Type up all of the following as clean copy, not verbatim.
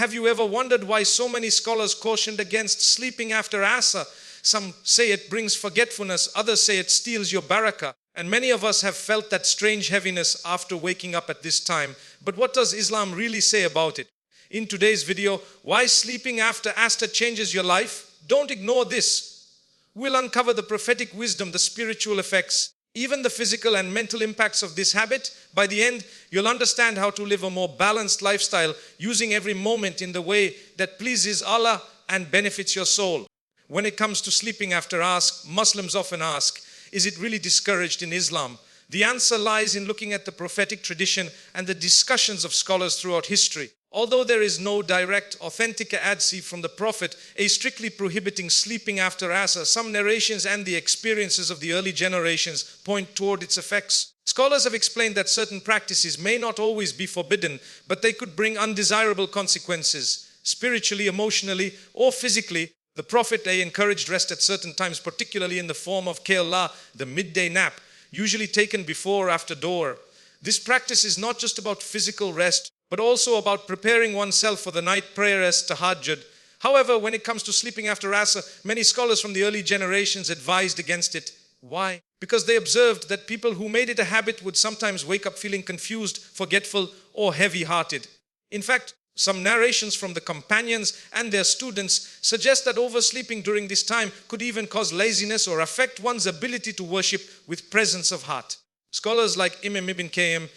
Have you ever wondered why so many scholars cautioned against sleeping after Asr? Some say it brings forgetfulness, others say it steals your barakah. And many of us have felt that strange heaviness after waking up at this time. But what does Islam really say about it? In today's video, why sleeping after Asr changes your life? Don't ignore this. We'll uncover the prophetic wisdom, the spiritual effects, even the physical and mental impacts of this habit. By the end, you'll understand how to live a more balanced lifestyle, using every moment in the way that pleases Allah and benefits your soul. When it comes to sleeping after Asr, Muslims often ask, is it really discouraged in Islam? The answer lies in looking at the prophetic tradition and the discussions of scholars throughout history. Although there is no direct, authentic hadith from the Prophet strictly prohibiting sleeping after Asr, some narrations and the experiences of the early generations point toward its effects. Scholars have explained that certain practices may not always be forbidden, but they could bring undesirable consequences, spiritually, emotionally, or physically. The Prophet encouraged rest at certain times, particularly in the form of Qiyam, the midday nap, usually taken before or after door. This practice is not just about physical rest, but also about preparing oneself for the night prayer as tahajjud. However, when it comes to sleeping after Asr, many scholars from the early generations advised against it. Why? Because they observed that people who made it a habit would sometimes wake up feeling confused, forgetful, or heavy-hearted. In fact, some narrations from the companions and their students suggest that oversleeping during this time could even cause laziness or affect one's ability to worship with presence of heart. Scholars like Imam Ibn Qayyim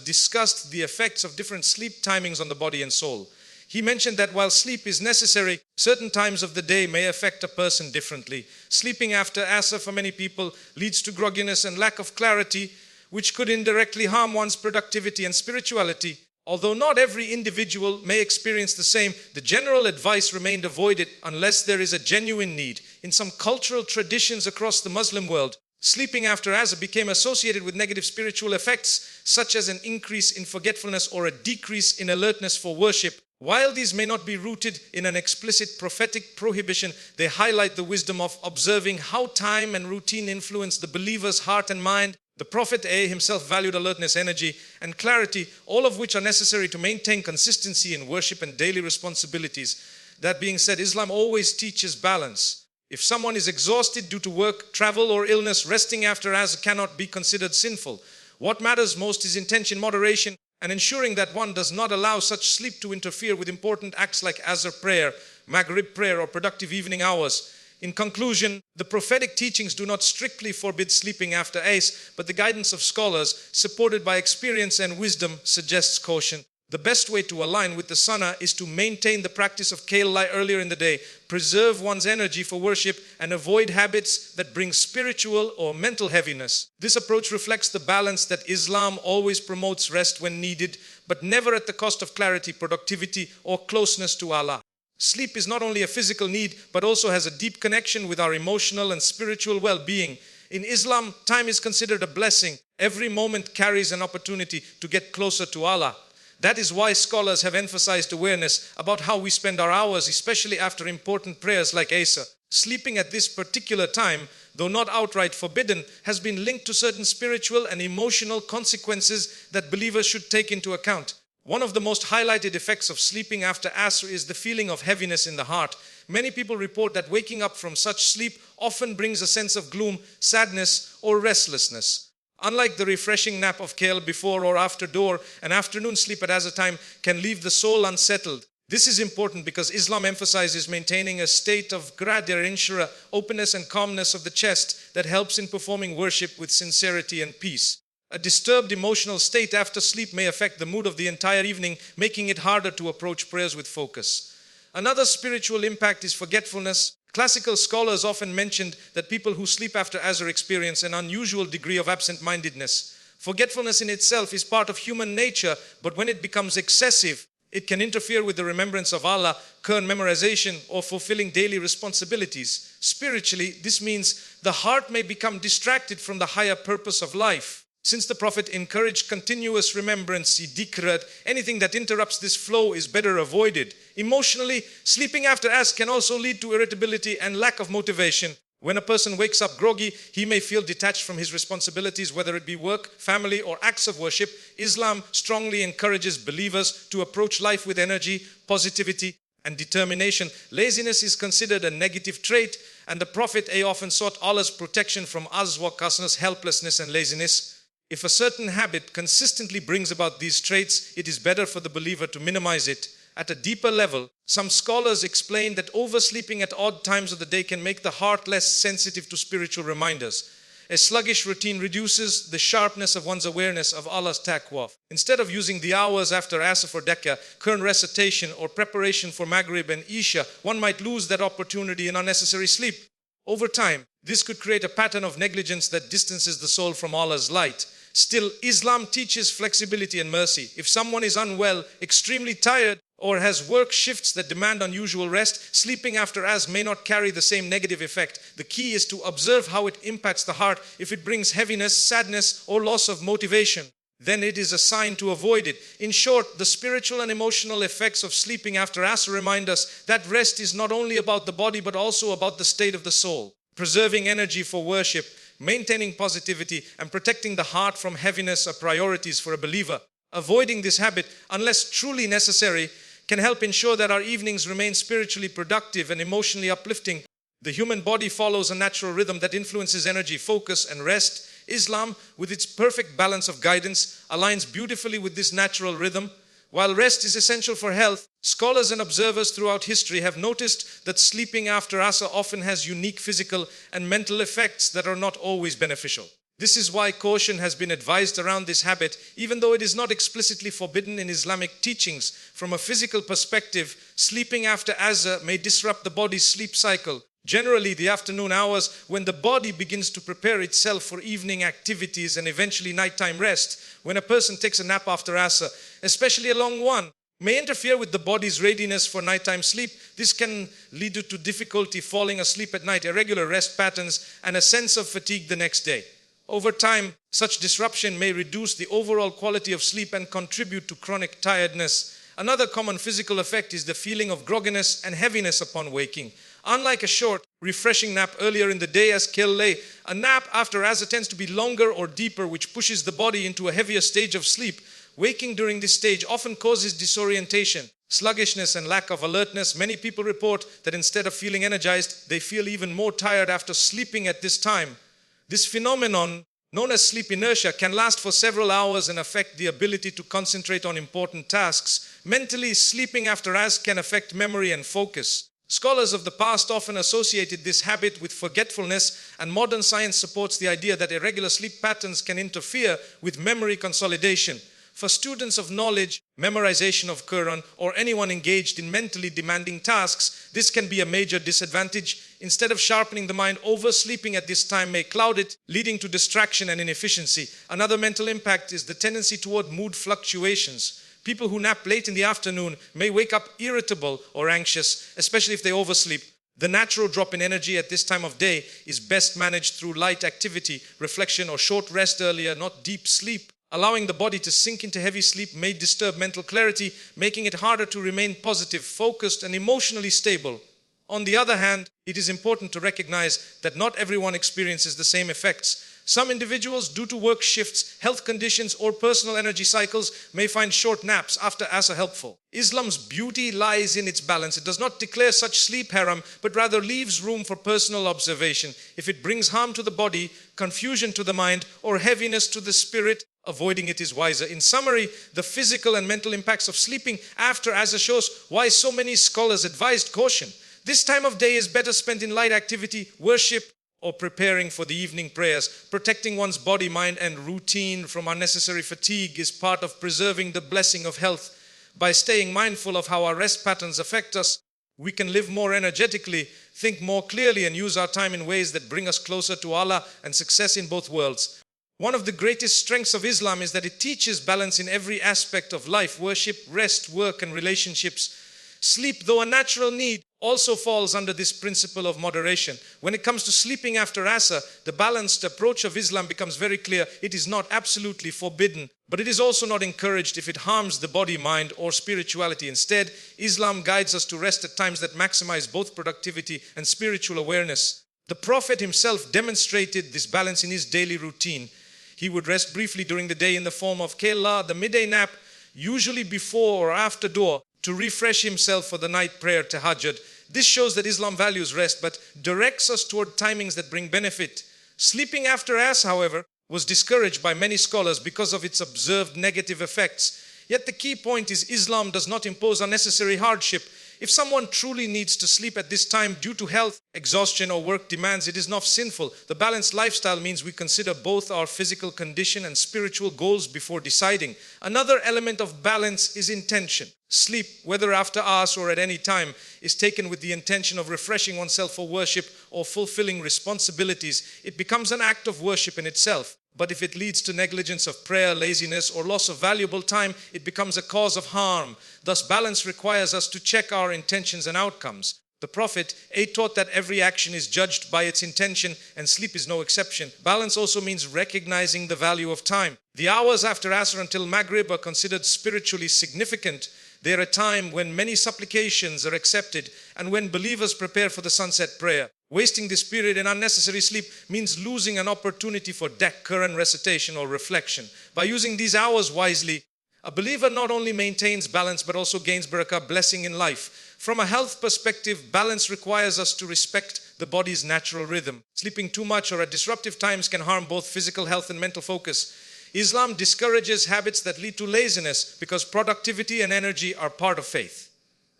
discussed the effects of different sleep timings on the body and soul. He mentioned that while sleep is necessary, certain times of the day may affect a person differently. Sleeping after Asr for many people leads to grogginess and lack of clarity, which could indirectly harm one's productivity and spirituality. Although not every individual may experience the same, the general advice remained avoid it unless there is a genuine need. In some cultural traditions across the Muslim world, sleeping after Asr became associated with negative spiritual effects, such as an increase in forgetfulness or a decrease in alertness for worship. While these may not be rooted in an explicit prophetic prohibition, they highlight the wisdom of observing how time and routine influence the believer's heart and mind. The Prophet himself valued alertness, energy, and clarity, all of which are necessary to maintain consistency in worship and daily responsibilities. That being said, Islam always teaches balance. If someone is exhausted due to work, travel, or illness, resting after Asr cannot be considered sinful. What matters most is intention, moderation, and ensuring that one does not allow such sleep to interfere with important acts like Asr prayer, Maghrib prayer, or productive evening hours. In conclusion, the prophetic teachings do not strictly forbid sleeping after Asr, but the guidance of scholars, supported by experience and wisdom, suggests caution. The best way to align with the Sunnah is to maintain the practice of Qiyam earlier in the day, preserve one's energy for worship, and avoid habits that bring spiritual or mental heaviness. This approach reflects the balance that Islam always promotes: rest when needed, but never at the cost of clarity, productivity, or closeness to Allah. Sleep is not only a physical need, but also has a deep connection with our emotional and spiritual well-being. In Islam, time is considered a blessing. Every moment carries an opportunity to get closer to Allah. That is why scholars have emphasized awareness about how we spend our hours, especially after important prayers like Asr. Sleeping at this particular time, though not outright forbidden, has been linked to certain spiritual and emotional consequences that believers should take into account. One of the most highlighted effects of sleeping after Asr is the feeling of heaviness in the heart. Many people report that waking up from such sleep often brings a sense of gloom, sadness, or restlessness. Unlike the refreshing nap of Qiyam before or after door, an afternoon sleep at Asr time can leave the soul unsettled. This is important because Islam emphasizes maintaining a state of ensure openness and calmness of the chest that helps in performing worship with sincerity and peace. A disturbed emotional state after sleep may affect the mood of the entire evening, making it harder to approach prayers with focus. Another spiritual impact is forgetfulness. Classical scholars often mentioned that people who sleep after Asr experience an unusual degree of absent-mindedness. Forgetfulness in itself is part of human nature, but when it becomes excessive, it can interfere with the remembrance of Allah, Quran memorization, or fulfilling daily responsibilities. Spiritually, this means the heart may become distracted from the higher purpose of life. Since the Prophet encouraged continuous remembrance, dhikr, anything that interrupts this flow is better avoided. Emotionally, sleeping after Asr can also lead to irritability and lack of motivation. When a person wakes up groggy, he may feel detached from his responsibilities, whether it be work, family, or acts of worship. Islam strongly encourages believers to approach life with energy, positivity, and determination. Laziness is considered a negative trait, and the Prophet often sought Allah's protection from azwaqasness, helplessness, and laziness. If a certain habit consistently brings about these traits, it is better for the believer to minimize it. At a deeper level, some scholars explain that oversleeping at odd times of the day can make the heart less sensitive to spiritual reminders. A sluggish routine reduces the sharpness of one's awareness of Allah's taqwa. Instead of using the hours after Asr for Decca, Quran recitation, or preparation for Maghrib and Isha, one might lose that opportunity in unnecessary sleep. Over time, this could create a pattern of negligence that distances the soul from Allah's light. Still, Islam teaches flexibility and mercy. If someone is unwell, extremely tired, or has work shifts that demand unusual rest, sleeping after Asr may not carry the same negative effect. The key is to observe how it impacts the heart. If it brings heaviness, sadness, or loss of motivation, then it is a sign to avoid it. In short, the spiritual and emotional effects of sleeping after Asr remind us that rest is not only about the body but also about the state of the soul. Preserving energy for worship, maintaining positivity, and protecting the heart from heaviness are priorities for a believer. Avoiding this habit, unless truly necessary, can help ensure that our evenings remain spiritually productive and emotionally uplifting. The human body follows a natural rhythm that influences energy, focus, and rest. Islam, with its perfect balance of guidance, aligns beautifully with this natural rhythm. While rest is essential for health, scholars and observers throughout history have noticed that sleeping after Asr often has unique physical and mental effects that are not always beneficial. This is why caution has been advised around this habit, even though it is not explicitly forbidden in Islamic teachings. From a physical perspective, sleeping after Asr may disrupt the body's sleep cycle. Generally, the afternoon hours when the body begins to prepare itself for evening activities and eventually nighttime rest. When a person takes a nap after Asr, especially a long one, may interfere with the body's readiness for nighttime sleep. This can lead to difficulty falling asleep at night, irregular rest patterns, and a sense of fatigue the next day. Over time, such disruption may reduce the overall quality of sleep and contribute to chronic tiredness. Another common physical effect is the feeling of grogginess and heaviness upon waking. Unlike a short, refreshing nap earlier in the day as Qiyam Layl, a nap after Asr tends to be longer or deeper, which pushes the body into a heavier stage of sleep. Waking during this stage often causes disorientation, sluggishness, and lack of alertness. Many people report that instead of feeling energized, they feel even more tired after sleeping at this time. This phenomenon, known as sleep inertia, can last for several hours and affect the ability to concentrate on important tasks. Mentally, sleeping after Asr can affect memory and focus. Scholars of the past often associated this habit with forgetfulness, and modern science supports the idea that irregular sleep patterns can interfere with memory consolidation. For students of knowledge, memorization of Quran, or anyone engaged in mentally demanding tasks, this can be a major disadvantage. Instead of sharpening the mind, oversleeping at this time may cloud it, leading to distraction and inefficiency. Another mental impact is the tendency toward mood fluctuations. People who nap late in the afternoon may wake up irritable or anxious, especially if they oversleep. The natural drop in energy at this time of day is best managed through light activity, reflection, or short rest earlier, not deep sleep. Allowing the body to sink into heavy sleep may disturb mental clarity, making it harder to remain positive, focused, and emotionally stable. On the other hand, it is important to recognize that not everyone experiences the same effects. Some individuals, due to work shifts, health conditions, or personal energy cycles, may find short naps after Asr helpful. Islam's beauty lies in its balance. It does not declare such sleep haram, but rather leaves room for personal observation. If it brings harm to the body, confusion to the mind, or heaviness to the spirit, avoiding it is wiser. In summary, the physical and mental impacts of sleeping after Asr shows why so many scholars advised caution. This time of day is better spent in light activity, worship, or preparing for the evening prayers. Protecting one's body, mind, and routine from unnecessary fatigue is part of preserving the blessing of health. By staying mindful of how our rest patterns affect us, we can live more energetically, think more clearly, and use our time in ways that bring us closer to Allah and success in both worlds. One of the greatest strengths of Islam is that it teaches balance in every aspect of life: worship, rest, work, and relationships. Sleep, though a natural need, also falls under this principle of moderation. When it comes to sleeping after Asr, the balanced approach of Islam becomes very clear. It is not absolutely forbidden, but it is also not encouraged if it harms the body, mind, or spirituality. Instead, Islam guides us to rest at times that maximize both productivity and spiritual awareness. The Prophet himself demonstrated this balance in his daily routine. He would rest briefly during the day in the form of qiylah, the midday nap, usually before or after dua, to refresh himself for the night prayer, tahajjud. This shows that Islam values rest but directs us toward timings that bring benefit. Sleeping after Asr, however, was discouraged by many scholars because of its observed negative effects. Yet the key point is Islam does not impose unnecessary hardship. If someone truly needs to sleep at this time due to health, exhaustion or work demands, it is not sinful. The balanced lifestyle means we consider both our physical condition and spiritual goals before deciding. Another element of balance is intention. Sleep, whether after Asr or at any time, is taken with the intention of refreshing oneself for worship or fulfilling responsibilities. It becomes an act of worship in itself. But if it leads to negligence of prayer, laziness, or loss of valuable time, it becomes a cause of harm. Thus, balance requires us to check our intentions and outcomes. The Prophet taught that every action is judged by its intention, and sleep is no exception. Balance also means recognizing the value of time. The hours after Asr until Maghrib are considered spiritually significant. They are a time when many supplications are accepted and when believers prepare for the sunset prayer. Wasting this period in unnecessary sleep means losing an opportunity for Quran recitation or reflection. By using these hours wisely, a believer not only maintains balance but also gains barakah, blessing in life. From a health perspective, balance requires us to respect the body's natural rhythm. Sleeping too much or at disruptive times can harm both physical health and mental focus. Islam discourages habits that lead to laziness because productivity and energy are part of faith.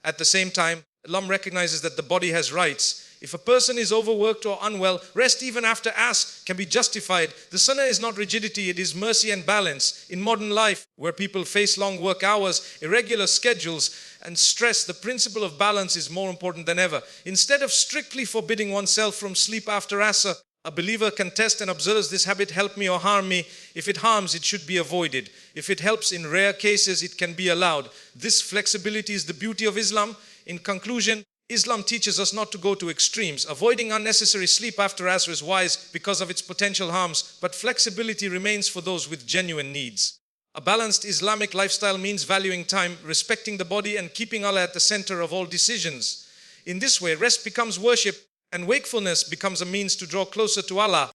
At the same time, Islam recognizes that the body has rights. If a person is overworked or unwell, rest even after Asr can be justified. The Sunnah is not rigidity, it is mercy and balance. In modern life, where people face long work hours, irregular schedules, and stress, the principle of balance is more important than ever. Instead of strictly forbidding oneself from sleep after Asr, a believer can test and observe, does this habit help me or harm me? If it harms, it should be avoided. If it helps, in rare cases, it can be allowed. This flexibility is the beauty of Islam. In conclusion, Islam teaches us not to go to extremes. Avoiding unnecessary sleep after Asr is wise because of its potential harms, but flexibility remains for those with genuine needs. A balanced Islamic lifestyle means valuing time, respecting the body, and keeping Allah at the center of all decisions. In this way, rest becomes worship, and wakefulness becomes a means to draw closer to Allah.